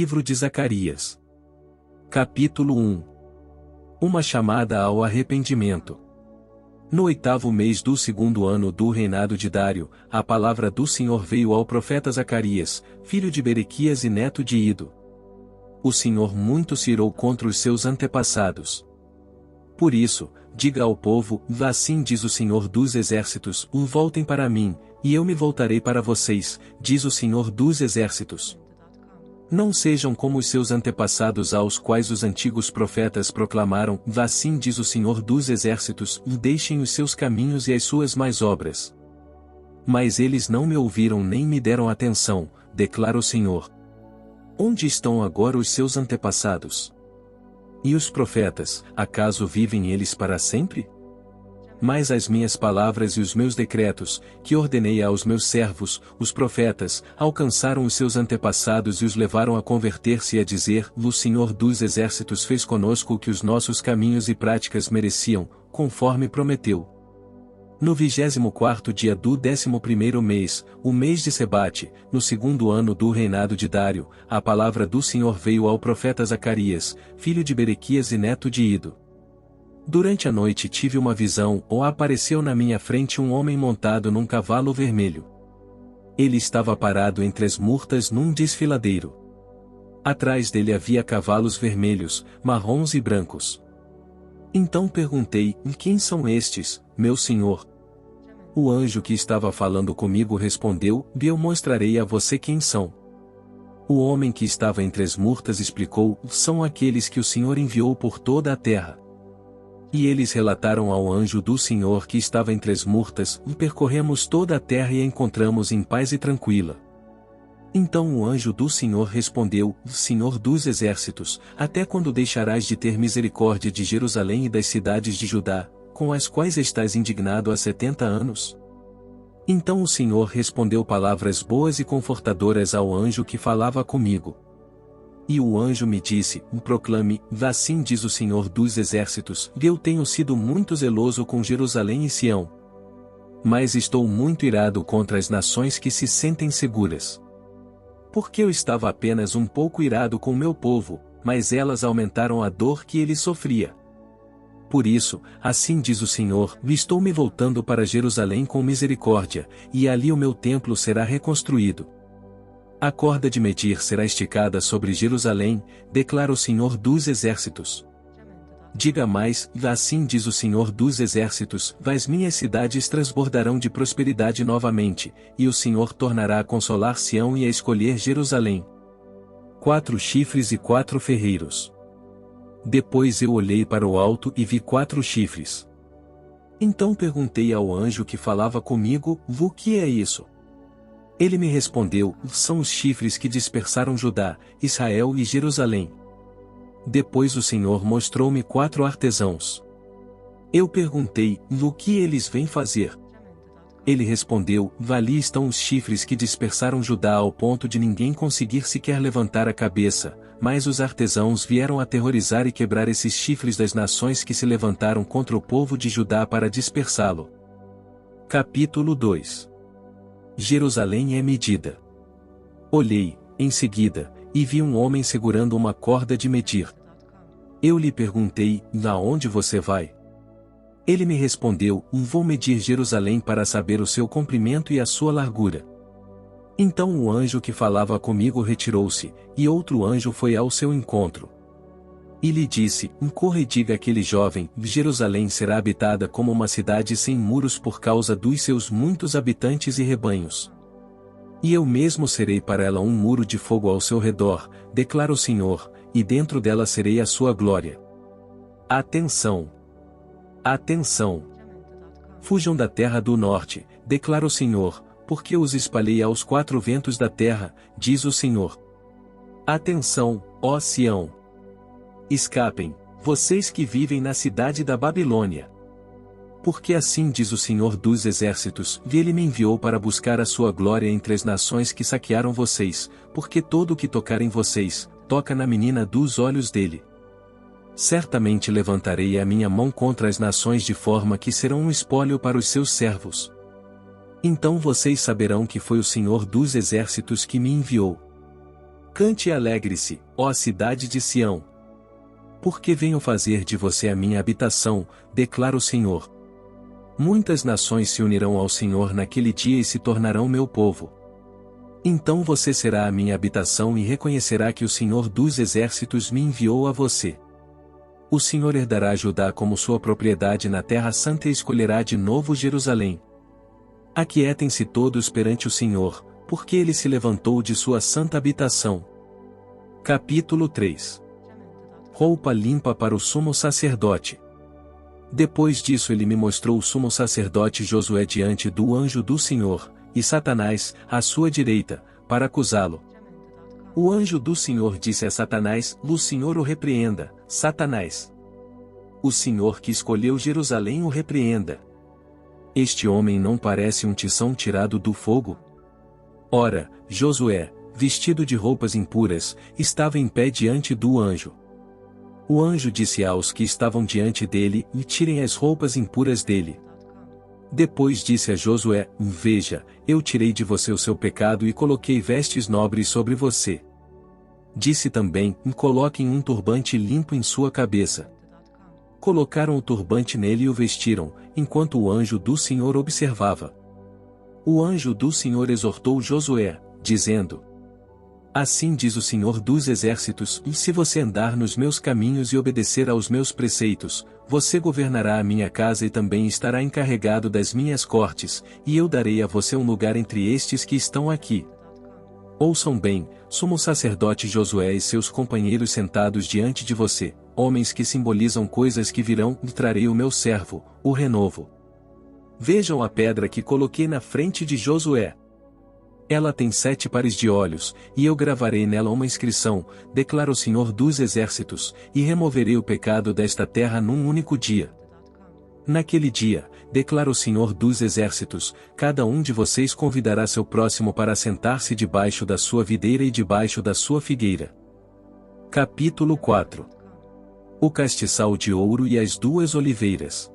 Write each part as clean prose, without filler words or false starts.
Livro de Zacarias. Capítulo 1. Uma chamada ao arrependimento. No 8º mês do 2º ano do reinado de Dário, a palavra do Senhor veio ao profeta Zacarias, filho de Berequias e neto de Ido. O Senhor muito se irou contra os seus antepassados. Por isso, diga ao povo: assim diz o Senhor dos Exércitos, voltem para mim, e eu me voltarei para vocês, diz o Senhor dos Exércitos. Não sejam como os seus antepassados aos quais os antigos profetas proclamaram: assim diz o Senhor dos Exércitos, deixem os seus caminhos e as suas más obras. Mas eles não me ouviram nem me deram atenção, declara o Senhor. Onde estão agora os seus antepassados? E os profetas, acaso vivem eles para sempre? Mas as minhas palavras e os meus decretos, que ordenei aos meus servos, os profetas, alcançaram os seus antepassados e os levaram a converter-se e a dizer: o Senhor dos Exércitos fez conosco o que os nossos caminhos e práticas mereciam, conforme prometeu. No 24º dia do 11º mês, o mês de Sebate, no 2º ano do reinado de Dário, a palavra do Senhor veio ao profeta Zacarias, filho de Berequias e neto de Ido. Durante a noite tive uma visão, apareceu na minha frente um homem montado num cavalo vermelho. Ele estava parado entre as murtas num desfiladeiro. Atrás dele havia cavalos vermelhos, marrons e brancos. Então perguntei: quem são estes, meu senhor? O anjo que estava falando comigo respondeu: eu mostrarei a você quem são. O homem que estava entre as murtas explicou: são aqueles que o Senhor enviou por toda a terra. E eles relataram ao anjo do Senhor que estava entre as murtas: percorremos toda a terra e a encontramos em paz e tranquila. Então o anjo do Senhor respondeu: Senhor dos Exércitos, até quando deixarás de ter misericórdia de Jerusalém e das cidades de Judá, com as quais estás indignado há 70 anos? Então o Senhor respondeu palavras boas e confortadoras ao anjo que falava comigo. E o anjo me disse: proclame: assim diz o Senhor dos Exércitos, eu tenho sido muito zeloso com Jerusalém e Sião. Mas estou muito irado contra as nações que se sentem seguras. Porque eu estava apenas um pouco irado com meu povo, mas elas aumentaram a dor que ele sofria. Por isso, assim diz o Senhor, estou me voltando para Jerusalém com misericórdia, e ali o meu templo será reconstruído. A corda de medir será esticada sobre Jerusalém, declara o Senhor dos Exércitos. Diga mais: assim diz o Senhor dos Exércitos, as minhas cidades transbordarão de prosperidade novamente, e o Senhor tornará a consolar Sião e a escolher Jerusalém. 4 chifres e 4 ferreiros. Depois eu olhei para o alto e vi 4 chifres. Então perguntei ao anjo que falava comigo: o que é isso? Ele me respondeu: são os chifres que dispersaram Judá, Israel e Jerusalém. Depois o Senhor mostrou-me 4 artesãos. Eu perguntei: o que eles vêm fazer? Ele respondeu: ali estão os chifres que dispersaram Judá ao ponto de ninguém conseguir sequer levantar a cabeça, mas os artesãos vieram aterrorizar e quebrar esses chifres das nações que se levantaram contra o povo de Judá para dispersá-lo. Capítulo 2. Jerusalém é medida. Olhei, em seguida, e vi um homem segurando uma corda de medir. Eu lhe perguntei: aonde você vai? Ele me respondeu: vou medir Jerusalém para saber o seu comprimento e a sua largura. Então o anjo que falava comigo retirou-se, e outro anjo foi ao seu encontro. E lhe disse: corra e diga àquele jovem: Jerusalém será habitada como uma cidade sem muros por causa dos seus muitos habitantes e rebanhos. E eu mesmo serei para ela um muro de fogo ao seu redor, declara o Senhor, e dentro dela serei a sua glória. Atenção! Atenção! Fujam da terra do norte, declara o Senhor, porque os espalhei aos 4 ventos da terra, diz o Senhor. Atenção, ó Sião! Escapem, vocês que vivem na cidade da Babilônia. Porque assim diz o Senhor dos Exércitos, ele me enviou para buscar a sua glória entre as nações que saquearam vocês, porque todo o que tocar em vocês, toca na menina dos olhos dele. Certamente levantarei a minha mão contra as nações de forma que serão um espólio para os seus servos. Então vocês saberão que foi o Senhor dos Exércitos que me enviou. Cante e alegre-se, ó cidade de Sião. Porque venho fazer de você a minha habitação, declara o Senhor. Muitas nações se unirão ao Senhor naquele dia e se tornarão meu povo. Então você será a minha habitação e reconhecerá que o Senhor dos exércitos me enviou a você. O Senhor herdará Judá como sua propriedade na terra santa e escolherá de novo Jerusalém. Aquietem-se todos perante o Senhor, porque ele se levantou de sua santa habitação. Capítulo 3. Roupa limpa para o sumo sacerdote. Depois disso ele me mostrou o sumo sacerdote Josué diante do anjo do Senhor, e Satanás, à sua direita, para acusá-lo. O anjo do Senhor disse a Satanás: O Senhor o repreenda, Satanás. O Senhor que escolheu Jerusalém o repreenda. Este homem não parece um tição tirado do fogo? Ora, Josué, vestido de roupas impuras, estava em pé diante do anjo. O anjo disse aos que estavam diante dele: Tirem as roupas impuras dele. Depois disse a Josué: Veja, eu tirei de você o seu pecado e coloquei vestes nobres sobre você. Disse também: Coloquem um turbante limpo em sua cabeça. Colocaram o turbante nele e o vestiram, enquanto o anjo do Senhor observava. O anjo do Senhor exortou Josué, dizendo: Assim diz o Senhor dos exércitos: Se você andar nos meus caminhos e obedecer aos meus preceitos, você governará a minha casa e também estará encarregado das minhas cortes, e eu darei a você um lugar entre estes que estão aqui. Ouçam bem, sumo sacerdote Josué e seus companheiros sentados diante de você, homens que simbolizam coisas que virão, e trarei o meu servo, o renovo. Vejam a pedra que coloquei na frente de Josué. Ela tem 7 pares de olhos, e eu gravarei nela uma inscrição, declara o Senhor dos exércitos, e removerei o pecado desta terra num único dia. Naquele dia, declara o Senhor dos exércitos, cada um de vocês convidará seu próximo para sentar-se debaixo da sua videira e debaixo da sua figueira. Capítulo 4. O castiçal de ouro e as 2 oliveiras.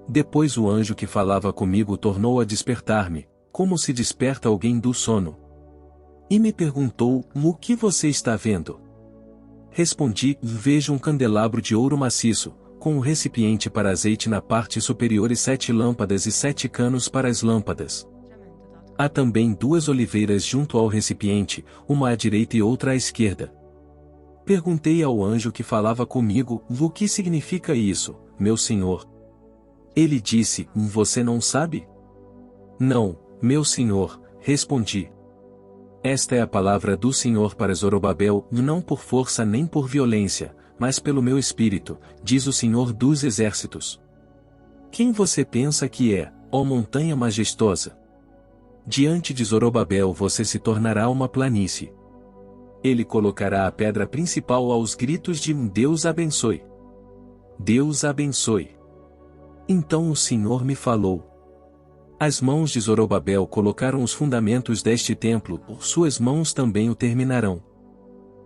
Depois o anjo que falava comigo tornou a despertar-me, como se desperta alguém do sono. E me perguntou: O que você está vendo? Respondi: Vejo um candelabro de ouro maciço, com um recipiente para azeite na parte superior e 7 lâmpadas e 7 canos para as lâmpadas. Há também 2 oliveiras junto ao recipiente, uma à direita e outra à esquerda. Perguntei ao anjo que falava comigo: O que significa isso, meu senhor? Ele disse: Você não sabe? Não, meu senhor, respondi. Esta é a palavra do Senhor para Zorobabel: Não por força nem por violência, mas pelo meu espírito, diz o Senhor dos exércitos. Quem você pensa que é, ó montanha majestosa? Diante de Zorobabel você se tornará uma planície. Ele colocará a pedra principal aos gritos de Deus abençoe. Deus abençoe. Então o Senhor me falou. As mãos de Zorobabel colocaram os fundamentos deste templo, por suas mãos também o terminarão.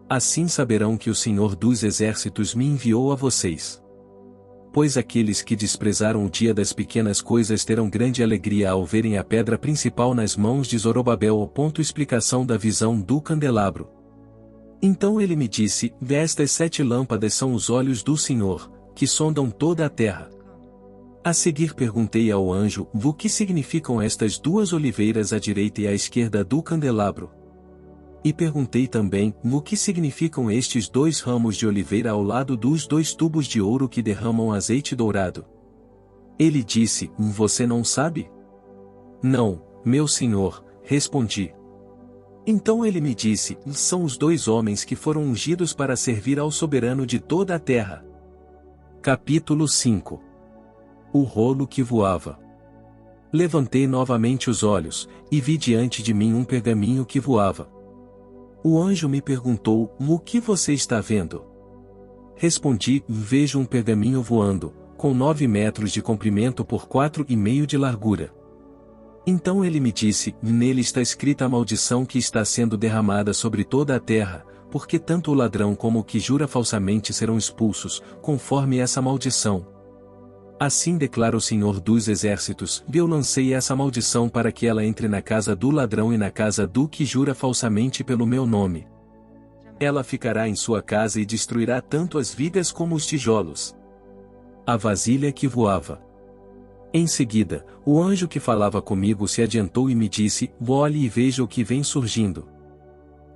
Assim saberão que o Senhor dos exércitos me enviou a vocês. Pois aqueles que desprezaram o dia das pequenas coisas terão grande alegria ao verem a pedra principal nas mãos de Zorobabel. Explicação da visão do candelabro. Então ele me disse: Estas 7 lâmpadas são os olhos do Senhor, que sondam toda a terra. A seguir perguntei ao anjo: O que significam estas 2 oliveiras à direita e à esquerda do candelabro? E perguntei também: O que significam estes 2 ramos de oliveira ao lado dos 2 tubos de ouro que derramam azeite dourado? Ele disse: Você não sabe? Não, meu senhor, respondi. Então ele me disse: São os 2 homens que foram ungidos para servir ao soberano de toda a terra. Capítulo 5. O rolo que voava. Levantei novamente os olhos, e vi diante de mim um pergaminho que voava. O anjo me perguntou: O que você está vendo? Respondi: Vejo um pergaminho voando, com 9 metros de comprimento por 4,5 de largura. Então ele me disse: Nele está escrita a maldição que está sendo derramada sobre toda a terra, porque tanto o ladrão como o que jura falsamente serão expulsos, conforme essa maldição. Assim declara o Senhor dos exércitos: Eu lancei essa maldição para que ela entre na casa do ladrão e na casa do que jura falsamente pelo meu nome. ela ficará em sua casa e destruirá tanto as vigas como os tijolos. A vasilha que voava. Em seguida, o anjo que falava comigo se adiantou e me disse: olhe e veja o que vem surgindo.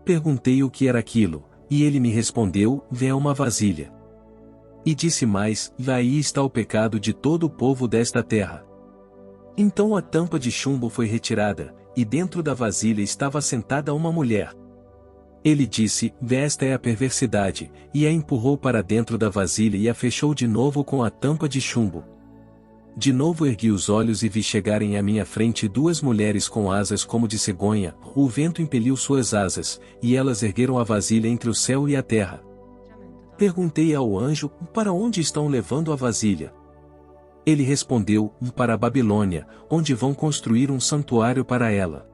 Perguntei o que era aquilo, e ele me respondeu: é uma vasilha. E disse mais: aí está o pecado de todo o povo desta terra. Então a tampa de chumbo foi retirada, e dentro da vasilha estava sentada uma mulher. Ele disse: esta é a perversidade, e a empurrou para dentro da vasilha e a fechou de novo com a tampa de chumbo. De novo ergui os olhos e vi chegarem à minha frente duas mulheres com asas como de cegonha, o vento impeliu suas asas, e elas ergueram a vasilha entre o céu e a terra. Perguntei ao anjo: para onde estão levando a vasilha? Ele respondeu: para a Babilônia, onde vão construir um santuário para ela.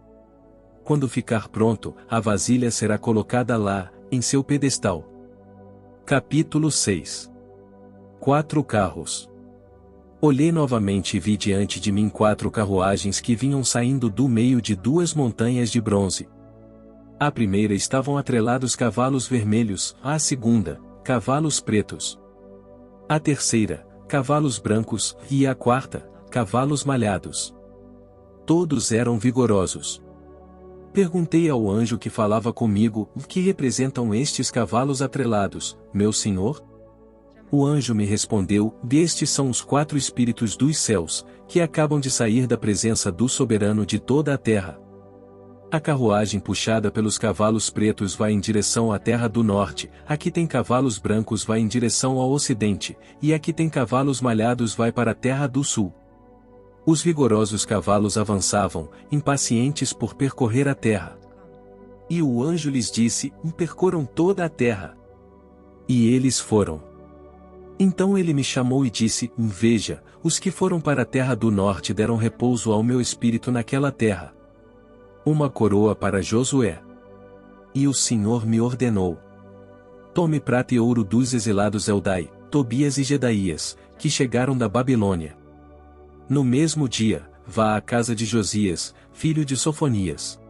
Quando ficar pronto, a vasilha será colocada lá, em seu pedestal. Capítulo 6. 4 carros. Olhei novamente e vi diante de mim 4 carruagens que vinham saindo do meio de 2 montanhas de bronze. À primeira estavam atrelados cavalos vermelhos, à segunda, cavalos pretos. À terceira, cavalos brancos, e à quarta, cavalos malhados. Todos eram vigorosos. Perguntei ao anjo que falava comigo: o que representam estes cavalos atrelados, meu senhor? O anjo me respondeu: estes são os 4 espíritos dos céus, que acabam de sair da presença do soberano de toda a terra. A carruagem puxada pelos cavalos pretos vai em direção à terra do norte, a que tem cavalos brancos vai em direção ao ocidente, e a que tem cavalos malhados vai para a terra do sul. Os vigorosos cavalos avançavam, impacientes por percorrer a terra. E o anjo lhes disse: percorram toda a terra. E eles foram. Então ele me chamou e disse: veja, os que foram para a terra do norte deram repouso ao meu espírito naquela terra. Uma coroa para Josué. E o Senhor me ordenou: tome prata e ouro dos exilados Eldai, Tobias e Gedaías, que chegaram da Babilônia. No mesmo dia, vá à casa de Josias, filho de Sofonias.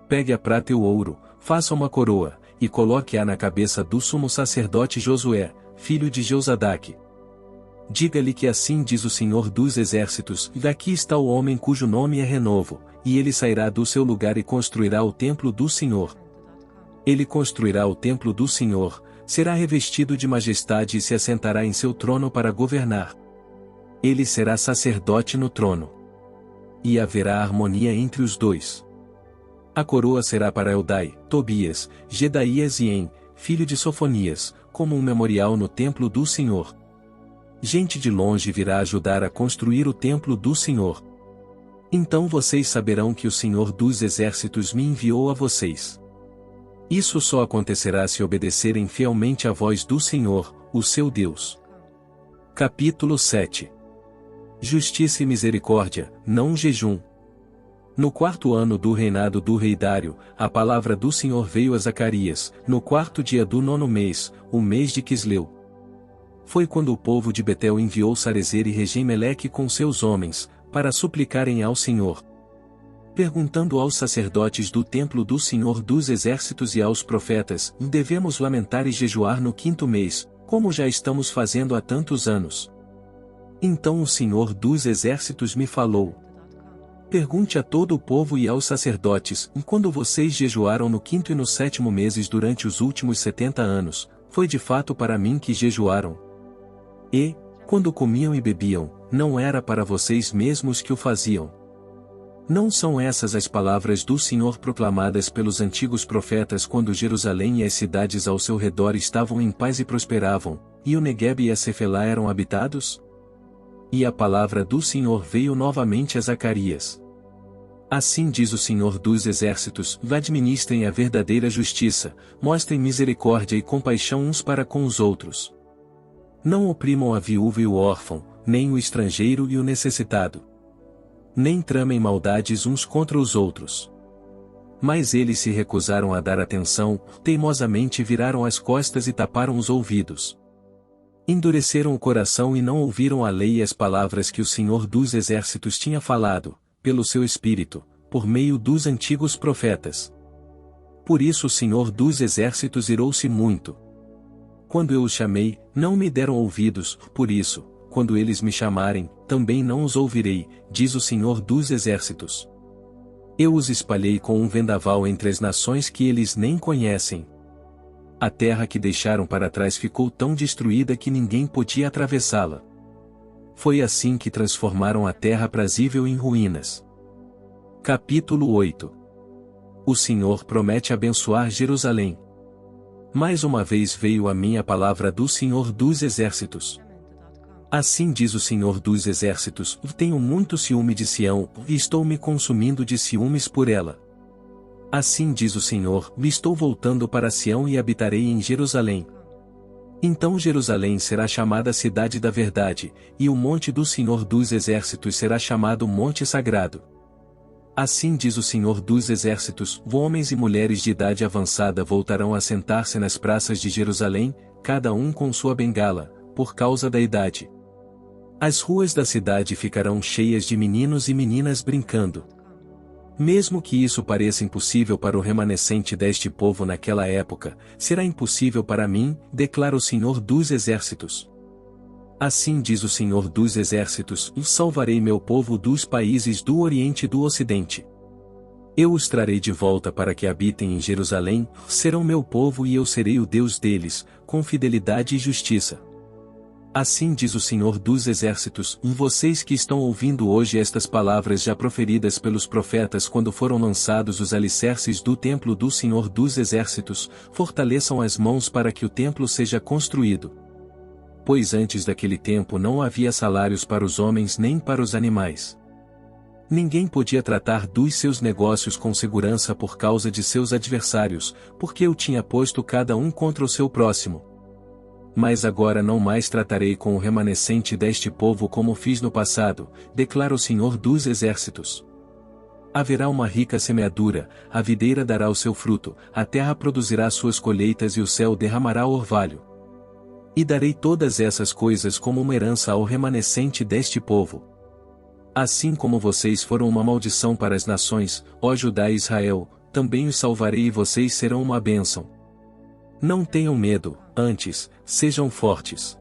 Pegue a prata e o ouro, faça uma coroa, e coloque-a na cabeça do sumo sacerdote Josué, filho de Josadaque. Diga-lhe que assim diz o Senhor dos Exércitos: daqui está o homem cujo nome é Renovo, e ele sairá do seu lugar e construirá o templo do Senhor. Ele construirá o templo do Senhor, será revestido de majestade e se assentará em seu trono para governar. Ele será sacerdote no trono. E haverá harmonia entre os dois. A coroa será para Eldai, Tobias, Gedaías e En, filho de Sofonias, como um memorial no templo do Senhor. Gente de longe virá ajudar a construir o templo do Senhor. Então vocês saberão que o Senhor dos Exércitos me enviou a vocês. Isso só acontecerá se obedecerem fielmente à voz do Senhor, o seu Deus. Capítulo 7. Justiça e misericórdia, não jejum. No 4º ano do reinado do rei Dário, a palavra do Senhor veio a Zacarias, no 4º dia do 9º mês, o mês de Quisleu. Foi quando o povo de Betel enviou Sarezer e Regem-Meleque com seus homens, para suplicarem ao Senhor. Perguntando aos sacerdotes do templo do Senhor dos Exércitos e aos profetas: devemos lamentar e jejuar no 5º mês, como já estamos fazendo há tantos anos? Então o Senhor dos Exércitos me falou: pergunte a todo o povo e aos sacerdotes: quando vocês jejuaram no 5º e no 7º meses durante os últimos 70 anos, foi de fato para mim que jejuaram? E, quando comiam e bebiam, não era para vocês mesmos que o faziam? Não são essas as palavras do Senhor proclamadas pelos antigos profetas quando Jerusalém e as cidades ao seu redor estavam em paz e prosperavam, e o Negueb e a Cefelá eram habitados? E a palavra do Senhor veio novamente a Zacarias. Assim diz o Senhor dos Exércitos: administrem a verdadeira justiça, mostrem misericórdia e compaixão uns para com os outros. Não oprimam a viúva e o órfão, nem o estrangeiro e o necessitado. Nem tramem maldades uns contra os outros. Mas eles se recusaram a dar atenção, teimosamente viraram as costas e taparam os ouvidos. Endureceram o coração e não ouviram a lei e as palavras que o Senhor dos Exércitos tinha falado, pelo seu Espírito, por meio dos antigos profetas. Por isso o Senhor dos Exércitos irou-se muito. Quando eu os chamei, não me deram ouvidos, por isso, quando eles me chamarem, também não os ouvirei, diz o Senhor dos Exércitos. Eu os espalhei com um vendaval entre as nações que eles nem conhecem. A terra que deixaram para trás ficou tão destruída que ninguém podia atravessá-la. Foi assim que transformaram a terra prazível em ruínas. Capítulo 8. O Senhor promete abençoar Jerusalém. Mais uma vez veio a mim a palavra do Senhor dos Exércitos. Assim diz o Senhor dos Exércitos: tenho muito ciúme de Sião, e estou me consumindo de ciúmes por ela. Assim diz o Senhor: estou voltando para Sião e habitarei em Jerusalém. Então Jerusalém será chamada Cidade da Verdade, e o monte do Senhor dos Exércitos será chamado Monte Sagrado. Assim diz o Senhor dos Exércitos: homens e mulheres de idade avançada voltarão a sentar-se nas praças de Jerusalém, cada um com sua bengala, por causa da idade. As ruas da cidade ficarão cheias de meninos e meninas brincando. Mesmo que isso pareça impossível para o remanescente deste povo naquela época, será impossível para mim, declara o Senhor dos Exércitos. Assim diz o Senhor dos Exércitos: salvarei meu povo dos países do Oriente e do Ocidente. Eu os trarei de volta para que habitem em Jerusalém, serão meu povo e eu serei o Deus deles, com fidelidade e justiça. Assim diz o Senhor dos Exércitos: vocês que estão ouvindo hoje estas palavras já proferidas pelos profetas quando foram lançados os alicerces do templo do Senhor dos Exércitos, fortaleçam as mãos para que o templo seja construído. Pois antes daquele tempo não havia salários para os homens nem para os animais. Ninguém podia tratar dos seus negócios com segurança por causa de seus adversários, porque eu tinha posto cada um contra o seu próximo. Mas agora não mais tratarei com o remanescente deste povo como fiz no passado, declara o Senhor dos Exércitos. Haverá uma rica semeadura, a videira dará o seu fruto, a terra produzirá suas colheitas e o céu derramará orvalho. E darei todas essas coisas como uma herança ao remanescente deste povo. Assim como vocês foram uma maldição para as nações, ó Judá e Israel, também os salvarei e vocês serão uma bênção. Não tenham medo, antes, sejam fortes.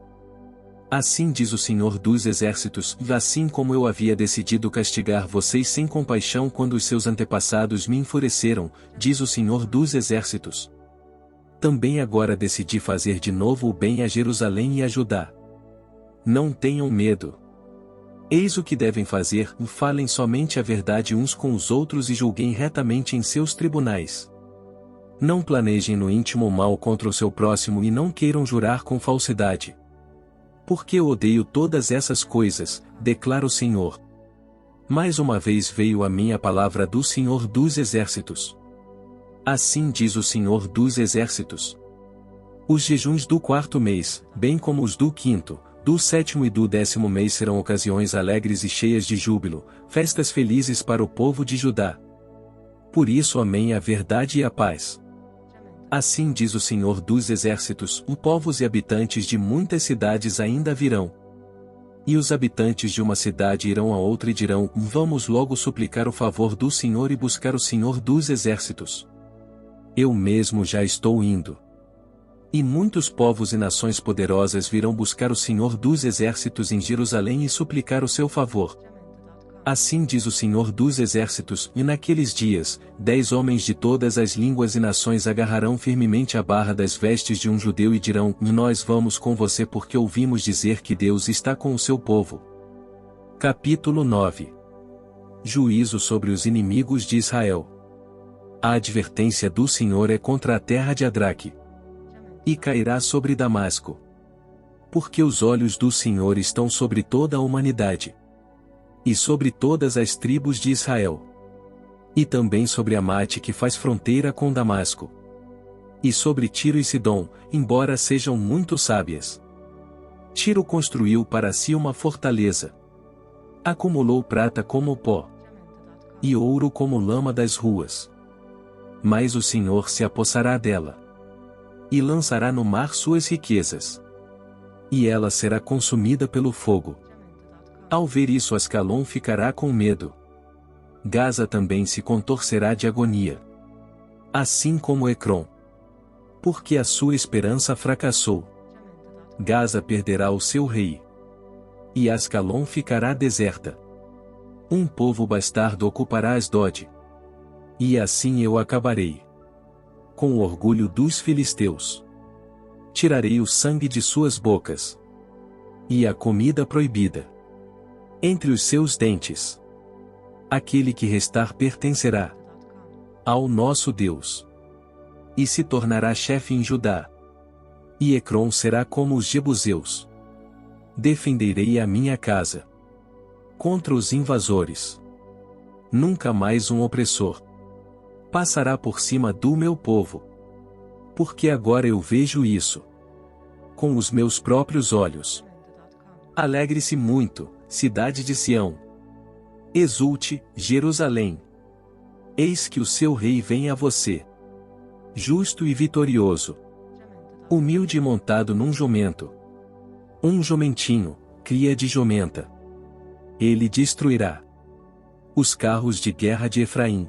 Assim diz o Senhor dos Exércitos: assim como eu havia decidido castigar vocês sem compaixão quando os seus antepassados me enfureceram, diz o Senhor dos Exércitos. Também agora decidi fazer de novo o bem a Jerusalém e a Judá. Não tenham medo. Eis o que devem fazer: falem somente a verdade uns com os outros e julguem retamente em seus tribunais. Não planejem no íntimo o mal contra o seu próximo e não queiram jurar com falsidade. Porque eu odeio todas essas coisas, declara o Senhor. Mais uma vez veio a mim a palavra do Senhor dos Exércitos. Assim diz o Senhor dos Exércitos: os jejuns do 4º mês, bem como os do 5º, do 7º e do 10º mês serão ocasiões alegres e cheias de júbilo, festas felizes para o povo de Judá. Por isso amém a verdade e a paz. Assim diz o Senhor dos Exércitos: povos e habitantes de muitas cidades ainda virão. E os habitantes de uma cidade irão a outra e dirão: vamos logo suplicar o favor do Senhor e buscar o Senhor dos Exércitos. Eu mesmo já estou indo. E muitos povos e nações poderosas virão buscar o Senhor dos Exércitos em Jerusalém e suplicar o seu favor. Assim diz o Senhor dos Exércitos: e naqueles dias, 10 homens de todas as línguas e nações agarrarão firmemente a barra das vestes de um judeu e dirão: nós vamos com você porque ouvimos dizer que Deus está com o seu povo. Capítulo 9. Juízo sobre os inimigos de Israel. A advertência do Senhor é contra a terra de Adraque. E cairá sobre Damasco. Porque os olhos do Senhor estão sobre toda a humanidade. E sobre todas as tribos de Israel. E também sobre Amate que faz fronteira com Damasco. E sobre Tiro e Sidom, embora sejam muito sábias. Tiro construiu para si uma fortaleza. Acumulou prata como pó. E ouro como lama das ruas. Mas o Senhor se apossará dela. E lançará no mar suas riquezas. E ela será consumida pelo fogo. Ao ver isso Ascalon ficará com medo. Gaza também se contorcerá de agonia. assim como Ecrom. Porque a sua esperança fracassou. Gaza perderá o seu rei. E Ascalon ficará deserta. Um povo bastardo ocupará Asdod. E assim eu acabarei com o orgulho dos filisteus. Tirarei o sangue de suas bocas e a comida proibida entre os seus dentes. Aquele que restar pertencerá ao nosso Deus e se tornará chefe em Judá. E Ecrom será como os jebuseus. Defenderei a minha casa contra os invasores. Nunca mais um opressor passará por cima do meu povo. Porque agora eu vejo isso com os meus próprios olhos. Alegre-se muito, cidade de Sião. Exulte, Jerusalém. Eis que o seu rei vem a você, justo e vitorioso, humilde e montado num jumento. Um jumentinho, cria de jumenta. Ele destruirá os carros de guerra de Efraim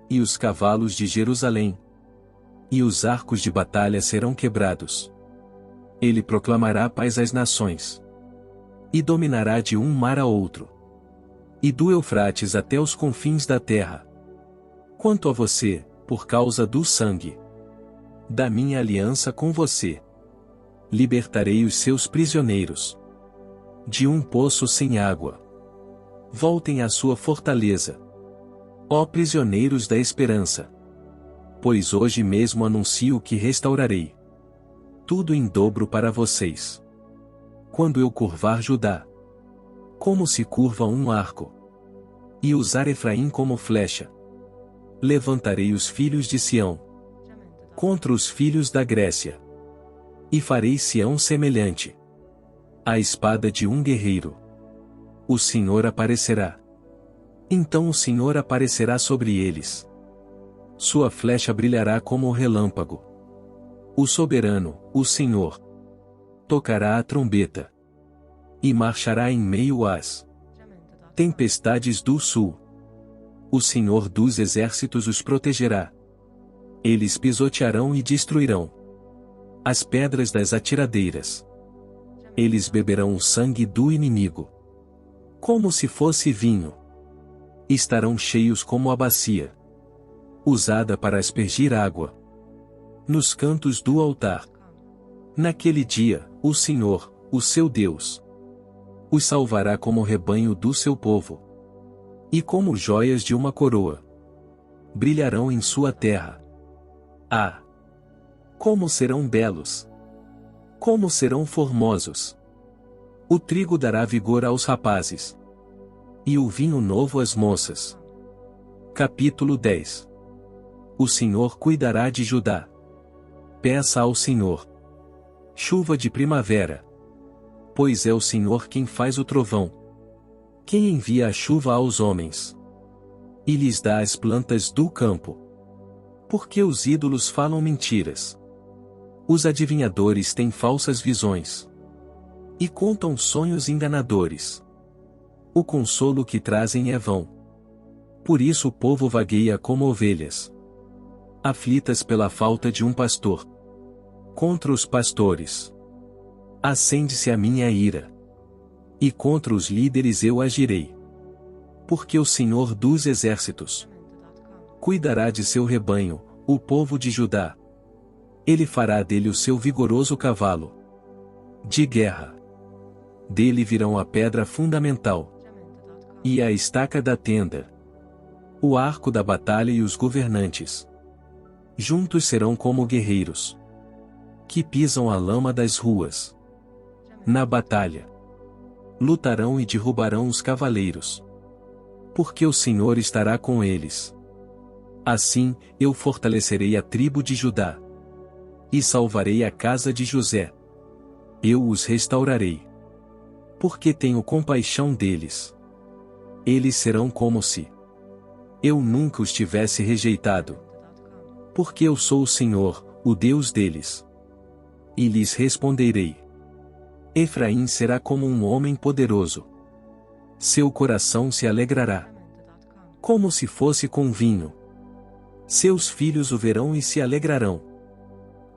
e os cavalos de Jerusalém, e os arcos de batalha serão quebrados. Ele proclamará paz às nações, e dominará de um mar a outro, e do Eufrates até os confins da terra. Quanto a você, por causa do sangue da minha aliança com você, libertarei os seus prisioneiros de um poço sem água. Voltem à sua fortaleza, ó prisioneiros da esperança. Pois hoje mesmo anuncio que restaurarei tudo em dobro para vocês. Quando eu curvar Judá, como se curva um arco, e usar Efraim como flecha, levantarei os filhos de Sião contra os filhos da Grécia, e farei Sião semelhante à espada de um guerreiro. O Senhor aparecerá. Então o Senhor aparecerá sobre eles. Sua flecha brilhará como o relâmpago. O soberano, o Senhor, tocará a trombeta e marchará em meio às tempestades do sul. O Senhor dos exércitos os protegerá. Eles pisotearão e destruirão as pedras das atiradeiras. Eles beberão o sangue do inimigo como se fosse vinho. Estarão cheios como a bacia usada para aspergir água nos cantos do altar. Naquele dia, o Senhor, o seu Deus, os salvará como rebanho do seu povo, e como joias de uma coroa brilharão em sua terra. Ah! Como serão belos! Como serão formosos! O trigo dará vigor aos rapazes, e o vinho novo às moças. Capítulo 10. O Senhor cuidará de Judá. Peça ao Senhor chuva de primavera, pois é o Senhor quem faz o trovão, quem envia a chuva aos homens, e lhes dá as plantas do campo. Porque os ídolos falam mentiras. Os adivinhadores têm falsas visões e contam sonhos enganadores. O consolo que trazem é vão. Por isso o povo vagueia como ovelhas, aflitas pela falta de um pastor. Contra os pastores acende-se a minha ira, e contra os líderes eu agirei. Porque o Senhor dos exércitos cuidará de seu rebanho, o povo de Judá. Ele fará dele o seu vigoroso cavalo de guerra. Dele virão a pedra fundamental e a estaca da tenda, o arco da batalha e os governantes. Juntos serão como guerreiros que pisam a lama das ruas. Na batalha lutarão e derrubarão os cavaleiros, porque o Senhor estará com eles. Assim, eu fortalecerei a tribo de Judá e salvarei a casa de José. Eu os restaurarei, porque tenho compaixão deles. Eles serão como se eu nunca os tivesse rejeitado. Porque eu sou o Senhor, o Deus deles, e lhes responderei. Efraim será como um homem poderoso. Seu coração se alegrará como se fosse com vinho. Seus filhos o verão e se alegrarão.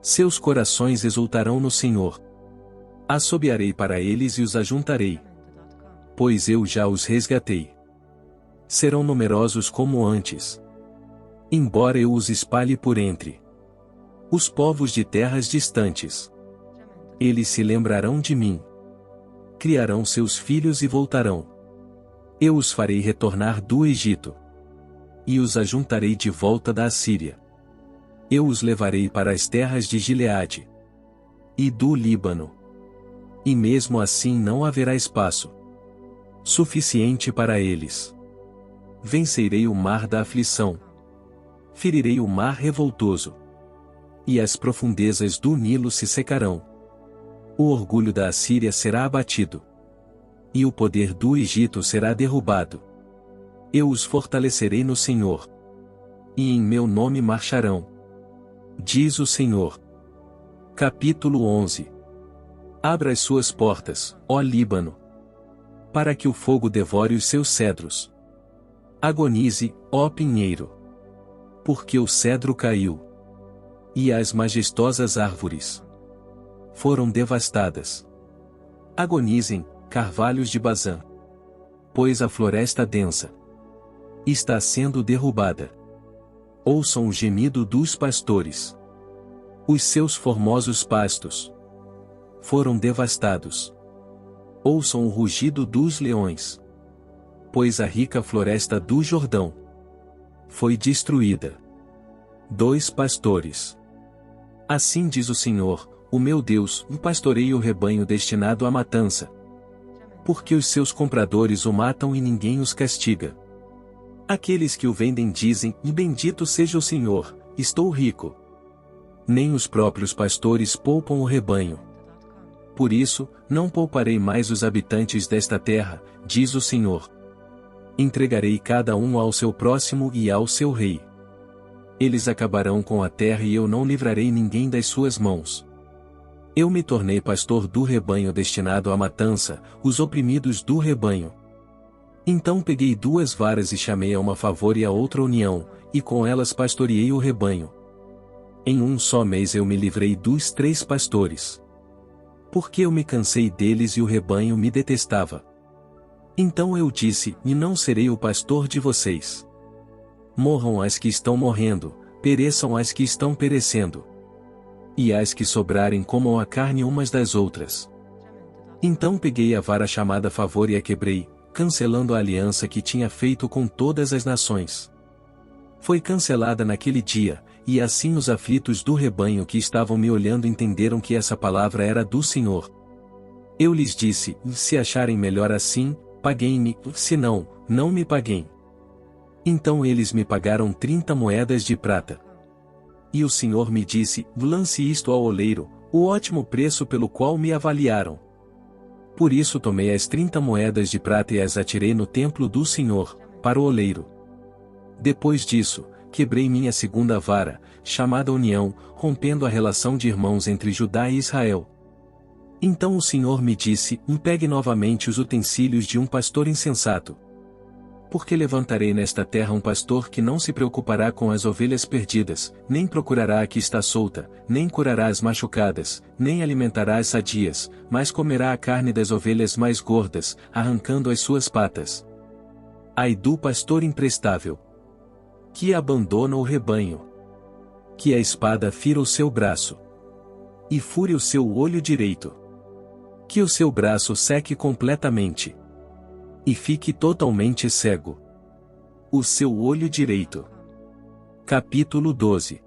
Seus corações exultarão no Senhor. Assobiarei para eles e os ajuntarei, pois eu já os resgatei. Serão numerosos como antes, embora eu os espalhe por entre os povos de terras distantes. Eles se lembrarão de mim. Criarão seus filhos e voltarão. Eu os farei retornar do Egito, e os ajuntarei de volta da Assíria. Eu os levarei para as terras de Gileade e do Líbano. E mesmo assim não haverá espaço suficiente para eles. Vencerei o mar da aflição. Ferirei o mar revoltoso. E as profundezas do Nilo se secarão. O orgulho da Assíria será abatido. E o poder do Egito será derrubado. Eu os fortalecerei no Senhor. E em meu nome marcharão, diz o Senhor. Capítulo 11. Abra as suas portas, ó Líbano, para que o fogo devore os seus cedros. Agonize, ó pinheiro, porque o cedro caiu, e as majestosas árvores foram devastadas. Agonizem, carvalhos de Bazã, pois a floresta densa está sendo derrubada. Ouçam o gemido dos pastores. Os seus formosos pastos foram devastados. Ouçam o rugido dos leões, pois a rica floresta do Jordão foi destruída. 2 pastores. Assim diz o Senhor, o meu Deus, pastoreia o rebanho destinado à matança, porque os seus compradores o matam e ninguém os castiga. Aqueles que o vendem dizem, bendito seja o Senhor, estou rico. Nem os próprios pastores poupam o rebanho. Por isso, não pouparei mais os habitantes desta terra, diz o Senhor. Entregarei cada um ao seu próximo e ao seu rei. Eles acabarão com a terra e eu não livrarei ninguém das suas mãos. Eu me tornei pastor do rebanho destinado à matança, os oprimidos do rebanho. Então peguei 2 varas e chamei a uma favor e a outra união, e com elas pastoreei o rebanho. Em um só mês eu me livrei dos 3 pastores. Porque eu me cansei deles e o rebanho me detestava. Então eu disse, e não serei o pastor de vocês. Morram as que estão morrendo, pereçam as que estão perecendo. E as que sobrarem comam a carne umas das outras. Então peguei a vara chamada favor e a quebrei, cancelando a aliança que tinha feito com todas as nações. Foi cancelada naquele dia, e assim os aflitos do rebanho que estavam me olhando entenderam que essa palavra era do Senhor. Eu lhes disse, se acharem melhor assim, paguem-me, se não, não me paguem. Então eles me pagaram 30 moedas de prata. E o Senhor me disse, lance isto ao oleiro, o ótimo preço pelo qual me avaliaram. Por isso tomei as 30 moedas de prata e as atirei no templo do Senhor, para o oleiro. Depois disso, quebrei minha segunda vara, chamada união, rompendo a relação de irmãos entre Judá e Israel. Então o Senhor me disse, pegue novamente os utensílios de um pastor insensato. Porque levantarei nesta terra um pastor que não se preocupará com as ovelhas perdidas, nem procurará a que está solta, nem curará as machucadas, nem alimentará as sadias, mas comerá a carne das ovelhas mais gordas, arrancando as suas patas. Ai do pastor imprestável, que abandona o rebanho, que a espada fira o seu braço, e fure o seu olho direito, que o seu braço seque completamente, e fique totalmente cego, o seu olho direito. Capítulo 12.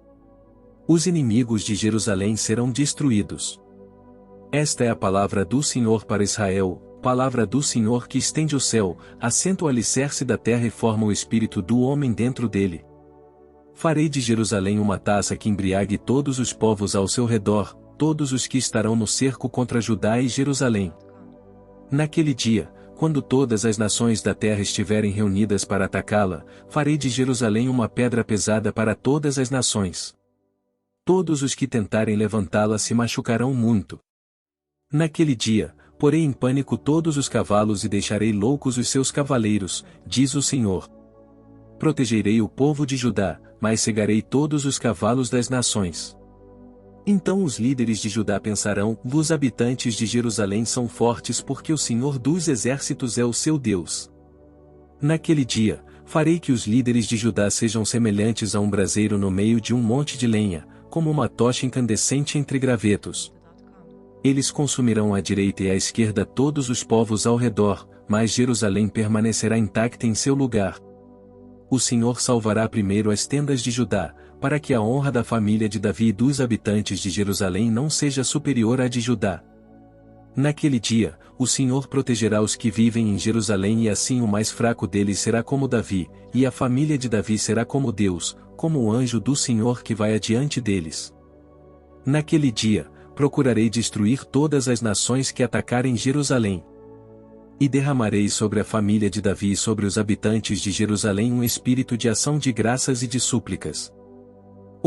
Os inimigos de Jerusalém serão destruídos. Esta é a palavra do Senhor para Israel, palavra do Senhor que estende o céu, assenta o alicerce da terra e forma o espírito do homem dentro dele. Farei de Jerusalém uma taça que embriague todos os povos ao seu redor, todos os que estarão no cerco contra Judá e Jerusalém. Naquele dia, quando todas as nações da terra estiverem reunidas para atacá-la, farei de Jerusalém uma pedra pesada para todas as nações. Todos os que tentarem levantá-la se machucarão muito. Naquele dia, porei em pânico todos os cavalos e deixarei loucos os seus cavaleiros, diz o Senhor. Protegerei o povo de Judá, mas cegarei todos os cavalos das nações. Então os líderes de Judá pensarão: os habitantes de Jerusalém são fortes porque o Senhor dos Exércitos é o seu Deus. Naquele dia, farei que os líderes de Judá sejam semelhantes a um braseiro no meio de um monte de lenha, como uma tocha incandescente entre gravetos. Eles consumirão à direita e à esquerda todos os povos ao redor, mas Jerusalém permanecerá intacta em seu lugar. O Senhor salvará primeiro as tendas de Judá, para que a honra da família de Davi e dos habitantes de Jerusalém não seja superior à de Judá. Naquele dia, o Senhor protegerá os que vivem em Jerusalém e assim o mais fraco deles será como Davi, e a família de Davi será como Deus, como o anjo do Senhor que vai adiante deles. Naquele dia, procurarei destruir todas as nações que atacarem Jerusalém. E derramarei sobre a família de Davi e sobre os habitantes de Jerusalém um espírito de ação de graças e de súplicas.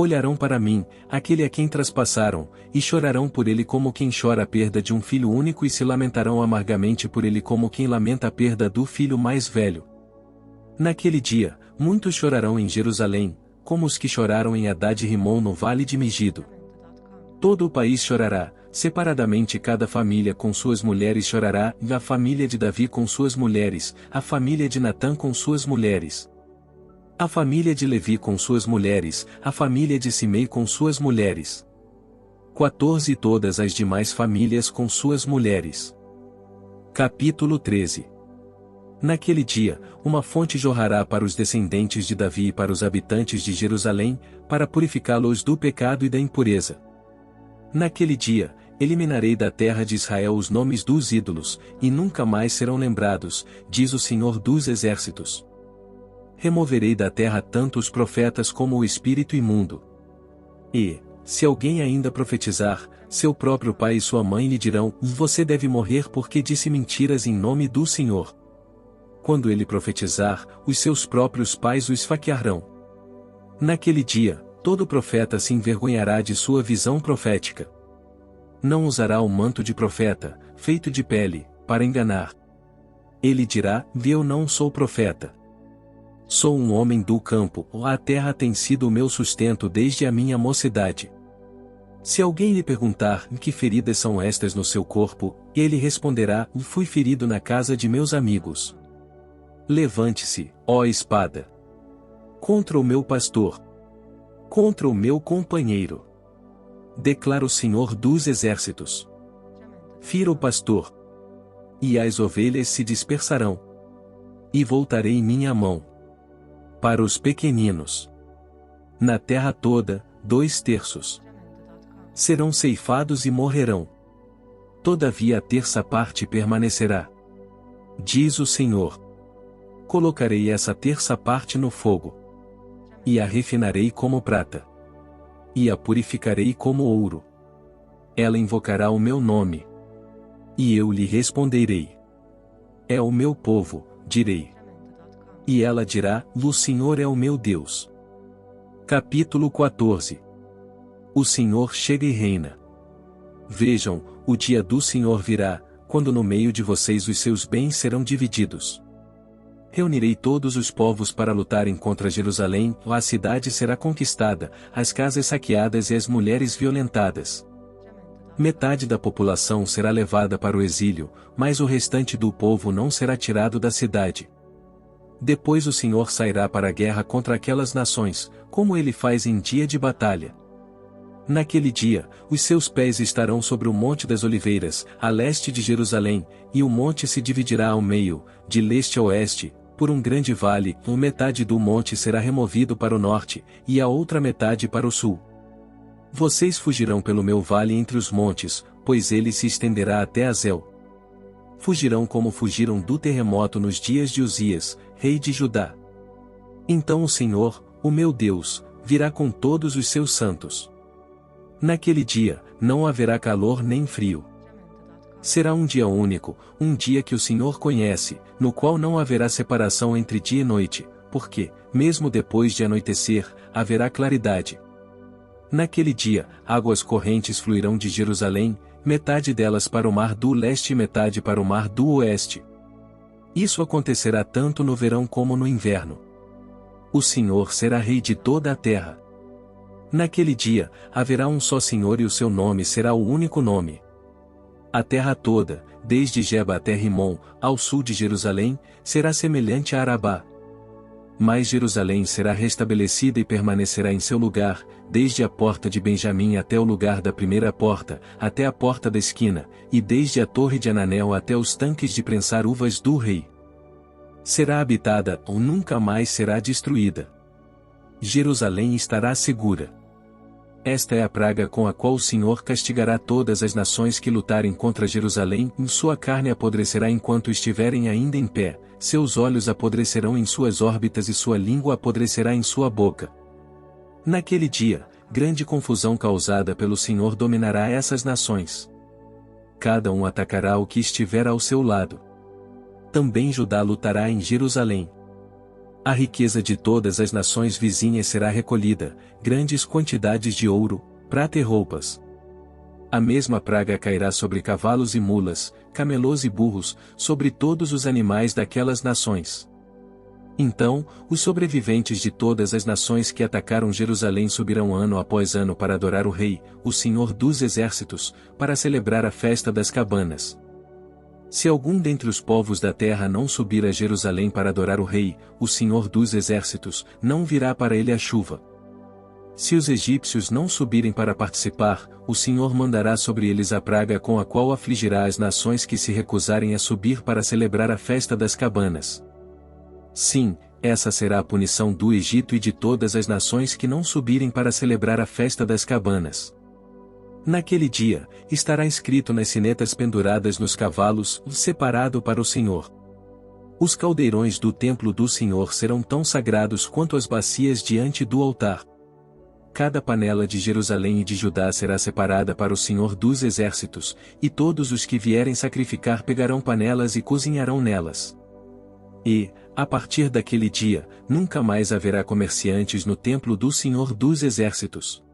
Olharão para mim, aquele a quem traspassaram, e chorarão por ele como quem chora a perda de um filho único e se lamentarão amargamente por ele como quem lamenta a perda do filho mais velho. Naquele dia, muitos chorarão em Jerusalém, como os que choraram em Hadad-Rimon no vale de Megido. Todo o país chorará, separadamente cada família com suas mulheres chorará, e a família de Davi com suas mulheres, a família de Natã com suas mulheres, a família de Levi com suas mulheres, a família de Simei com suas mulheres. 14 E todas as demais famílias com suas mulheres. Capítulo 13. Naquele dia, uma fonte jorrará para os descendentes de Davi e para os habitantes de Jerusalém, para purificá-los do pecado e da impureza. Naquele dia, eliminarei da terra de Israel os nomes dos ídolos, e nunca mais serão lembrados, diz o Senhor dos Exércitos. Removerei da terra tanto os profetas como o espírito imundo. E, se alguém ainda profetizar, seu próprio pai e sua mãe lhe dirão: você deve morrer porque disse mentiras em nome do Senhor. Quando ele profetizar, os seus próprios pais o esfaquearão. Naquele dia, todo profeta se envergonhará de sua visão profética. Não usará o manto de profeta, feito de pele, para enganar. Ele dirá: eu não sou profeta. Sou um homem do campo, a terra tem sido o meu sustento desde a minha mocidade. Se alguém lhe perguntar: que feridas são estas no seu corpo, ele responderá: fui ferido na casa de meus amigos. Levante-se, ó espada! Contra o meu pastor! Contra o meu companheiro! Declara o Senhor dos Exércitos. Fira o pastor, e as ovelhas se dispersarão. E voltarei minha mão para os pequeninos. Na terra toda, 2/3 serão ceifados e morrerão. Todavia a terça parte permanecerá. Diz o Senhor. Colocarei essa terça parte no fogo. E a refinarei como prata. E a purificarei como ouro. Ela invocará o meu nome. E eu lhe responderei. É o meu povo, direi. E ela dirá: o Senhor é o meu Deus. Capítulo 14. O Senhor chega e reina. Vejam, o dia do Senhor virá, quando no meio de vocês os seus bens serão divididos. Reunirei todos os povos para lutarem contra Jerusalém, a cidade será conquistada, as casas saqueadas e as mulheres violentadas. Metade da população será levada para o exílio, mas o restante do povo não será tirado da cidade. Depois o Senhor sairá para a guerra contra aquelas nações, como ele faz em dia de batalha. Naquele dia, os seus pés estarão sobre o Monte das Oliveiras, a leste de Jerusalém, e o monte se dividirá ao meio, de leste a oeste, por um grande vale, metade do monte será removido para o norte, e a outra metade para o sul. Vocês fugirão pelo meu vale entre os montes, pois ele se estenderá até Azel. Fugirão como fugiram do terremoto nos dias de Uzias, rei de Judá. Então o Senhor, o meu Deus, virá com todos os seus santos. Naquele dia, não haverá calor nem frio. Será um dia único, um dia que o Senhor conhece, no qual não haverá separação entre dia e noite, porque, mesmo depois de anoitecer, haverá claridade. Naquele dia, águas correntes fluirão de Jerusalém, metade delas para o mar do leste e metade para o mar do oeste. Isso acontecerá tanto no verão como no inverno. O Senhor será rei de toda a terra. Naquele dia, haverá um só Senhor e o seu nome será o único nome. A terra toda, desde Geba até Rimon, ao sul de Jerusalém, será semelhante a Arabá. Mas Jerusalém será restabelecida e permanecerá em seu lugar, desde a porta de Benjamim até o lugar da primeira porta, até a porta da esquina, e desde a torre de Ananel até os tanques de prensar uvas do rei. Será habitada ou nunca mais será destruída. Jerusalém estará segura. Esta é a praga com a qual o Senhor castigará todas as nações que lutarem contra Jerusalém, e sua carne apodrecerá enquanto estiverem ainda em pé, seus olhos apodrecerão em suas órbitas e sua língua apodrecerá em sua boca. Naquele dia, grande confusão causada pelo Senhor dominará essas nações. Cada um atacará o que estiver ao seu lado. Também Judá lutará em Jerusalém. A riqueza de todas as nações vizinhas será recolhida, grandes quantidades de ouro, prata e roupas. A mesma praga cairá sobre cavalos e mulas, camelôs e burros, sobre todos os animais daquelas nações. Então, os sobreviventes de todas as nações que atacaram Jerusalém subirão ano após ano para adorar o Rei, o Senhor dos Exércitos, para celebrar a festa das cabanas. Se algum dentre os povos da terra não subir a Jerusalém para adorar o Rei, o Senhor dos Exércitos, não virá para ele a chuva. Se os egípcios não subirem para participar, o Senhor mandará sobre eles a praga com a qual afligirá as nações que se recusarem a subir para celebrar a festa das cabanas. Sim, essa será a punição do Egito e de todas as nações que não subirem para celebrar a festa das cabanas. Naquele dia, estará escrito nas sinetas penduradas nos cavalos, separado para o Senhor. Os caldeirões do templo do Senhor serão tão sagrados quanto as bacias diante do altar. Cada panela de Jerusalém e de Judá será separada para o Senhor dos Exércitos, e todos os que vierem sacrificar pegarão panelas e cozinharão nelas. E, a partir daquele dia, nunca mais haverá comerciantes no templo do Senhor dos Exércitos.